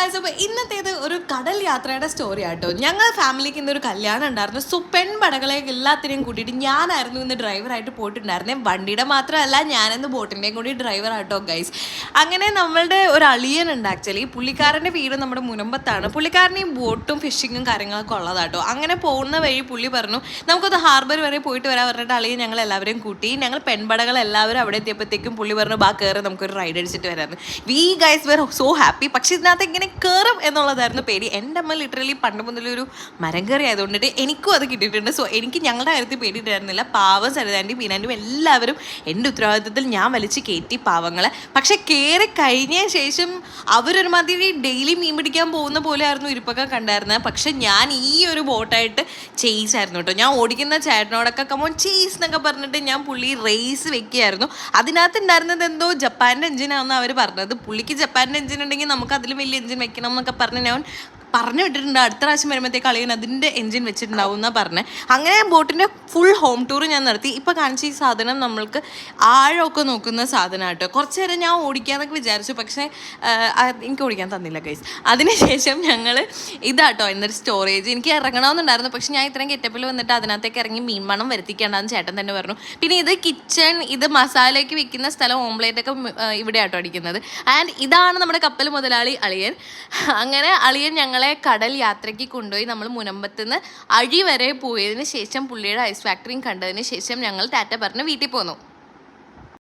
Guys, അപ്പോൾ ഇന്നത്തേത് ഒരു കടൽ യാത്രയുടെ സ്റ്റോറി ആട്ടോ. ഞങ്ങൾ ഫാമിലിക്ക് ഇന്നൊരു കല്യാണം ഉണ്ടായിരുന്നു. സോ പെൺപടകളെ എല്ലാത്തിനെയും കൂട്ടിയിട്ട് ഞാനായിരുന്നു ഇന്ന് ഡ്രൈവറായിട്ട് പോയിട്ടുണ്ടായിരുന്നേ. വണ്ടിയുടെ മാത്രമല്ല, ഞാനിന്ന് ബോട്ടിൻ്റെയും കൂടി ഡ്രൈവറാട്ടോ ഗൈസ്. അങ്ങനെ നമ്മളുടെ ഒരു അളിയനുണ്ട്. ആക്ച്വലി പുള്ളിക്കാരൻ്റെ വീട് നമ്മുടെ മുനമ്പത്താണ്. പുള്ളിക്കാരന് ഈ ബോട്ടും ഫിഷിങ്ങും കാര്യങ്ങളൊക്കെ ഉള്ളതാട്ടോ. അങ്ങനെ പോകുന്ന വഴി പുള്ളി പറഞ്ഞു നമുക്കൊന്ന് ഹാർബർ വരെ പോയിട്ട് വരാൻ പറഞ്ഞിട്ട് അളിയൻ ഞങ്ങൾ എല്ലാവരെയും കൂട്ടി. ഞങ്ങൾ പെൺപടകൾ എല്ലാവരും അവിടെ എത്തിയപ്പോഴത്തേക്കും പുള്ളി പറഞ്ഞു ബാ കയറി നമുക്കൊരു റൈഡ് അടിച്ചിട്ട് വരാമെന്ന്. We guys were so happy. പക്ഷെ ഇതിനകത്ത് ഇങ്ങനെ കയറും എന്നുള്ളതായിരുന്നു പേടി. എൻ്റെ അമ്മ ലിറ്ററലി പണ്ട് മുതലൊരു മരം കയറി ആയതുകൊണ്ടിട്ട് എനിക്കും അത് കിട്ടിയിട്ടുണ്ട്. സോ എനിക്ക് ഞങ്ങളുടെ കാര്യത്തിൽ പേടിയിട്ടായിരുന്നില്ല. പാവം സരിതാൻ്റെയും ബീനാൻ്റെയും എല്ലാവരും എൻ്റെ ഉത്തരവാദിത്വത്തിൽ ഞാൻ വലിച്ച് കയറ്റി പാവങ്ങളെ. പക്ഷെ കയറി കഴിഞ്ഞ ശേഷം അവരൊരുമാതിരി ഡെയിലി മീൻ പിടിക്കാൻ പോകുന്ന പോലെ ആയിരുന്നു ഇരിപ്പൊക്കെ കണ്ടായിരുന്നത്. പക്ഷെ ഞാൻ ഈ ഒരു ബോട്ടായിട്ട് ചേസ് ആയിരുന്നു കേട്ടോ. ഞാൻ ഓടിക്കുന്ന ചേട്ടനോടൊക്കെ കമോൺ ചേസ് എന്നൊക്കെ പറഞ്ഞിട്ട് ഞാൻ പുള്ളി റേസ് വെക്കുകയായിരുന്നു. അതിനകത്ത് ഉണ്ടായിരുന്നത് എന്തോ ജപ്പാൻ്റെ എഞ്ചിനാണെന്ന് അവർ പറഞ്ഞത്. പുള്ളിക്ക് ജപ്പാൻ്റെ എഞ്ചിൻ ഉണ്ടെങ്കിൽ നമുക്ക് അതിലും വലിയ എഞ്ചിൻ വെക്കണം എന്നൊക്കെ പറഞ്ഞ് ഞാൻ പറഞ്ഞു വിട്ടിട്ടുണ്ട്. അടുത്ത പ്രാവശ്യം വരുമ്പോഴത്തേക്ക് അളിയൻ അതിൻ്റെ എഞ്ചിൻ വെച്ചിട്ടുണ്ടാവും എന്നാണ് പറഞ്ഞത്. അങ്ങനെ ബോട്ടിൻ്റെ ഫുൾ ഹോം ടൂർ ഞാൻ നടത്തി. ഇപ്പോൾ കാണിച്ച ഈ സാധനം നമ്മൾക്ക് ആഴമൊക്കെ നോക്കുന്ന സാധനം കേട്ടോ. കുറച്ച് നേരം ഞാൻ ഓടിക്കാമെന്നൊക്കെ വിചാരിച്ചു, പക്ഷേ എനിക്ക് ഓടിക്കാൻ തന്നില്ല ഗൈസ്. അതിനുശേഷം ഞങ്ങൾ ഇതാട്ടോ എന്നൊരു സ്റ്റോറേജ് എനിക്ക് ഇറങ്ങണമെന്നുണ്ടായിരുന്നു. പക്ഷേ ഞാൻ ഇത്രയും ഗെറ്റപ്പിൽ വന്നിട്ട് അതിനകത്തേക്ക് ഇറങ്ങി മീൻ മണം വരുത്തിക്കേണ്ടെന്ന് ചേട്ടൻ തന്നെ പറഞ്ഞു. പിന്നെ ഇത് കിച്ചൺ, ഇത് മസാലയ്ക്ക് വെക്കുന്ന സ്ഥലം, ഓംപ്ലേറ്റൊക്കെ ഇവിടെ ആട്ടോ അടിക്കുന്നത്. ആൻഡ് ഇതാണ് നമ്മുടെ കപ്പൽ മുതലാളി അളിയൻ. അങ്ങനെ അളിയൻ ഞങ്ങളെ കടൽ യാത്രയ്ക്ക് കൊണ്ടുപോയി. നമ്മൾ മുനമ്പത്തുനിന്ന് അഴി വരെ പോയതിന് ശേഷം പുള്ളിയുടെ ഐസ് ഫാക്ടറിയും കണ്ടതിന് ശേഷം ഞങ്ങൾ ടാറ്റ പറഞ്ഞ് വീട്ടിൽ പോന്നു.